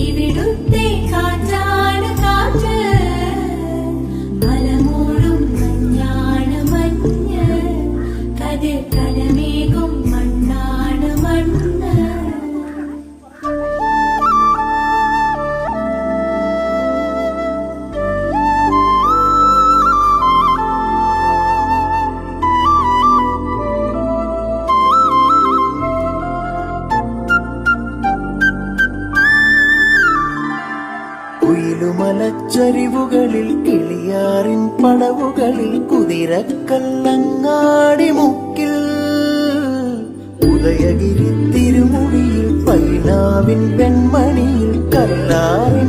ഇവിടുത്തെ കാറ്റാണ് കാറ്റ്, മലമൂടും മഞ്ഞാണ് മഞ്ഞ്, കതിർ കലമേകും മണ്ണാണ് മണ്ണ്. കുയിലുമലച്ചരിവുകളിൽ കിളിയാറിൻ പടവുകളിൽ കുതിരക്കല്ലങ്ങാടി മുക്കിൽ ഉദയഗിരി തിരുമുടിയിൽ പൈനാവിൻ പെൺമണിയിൽ കല്ലാറിൻ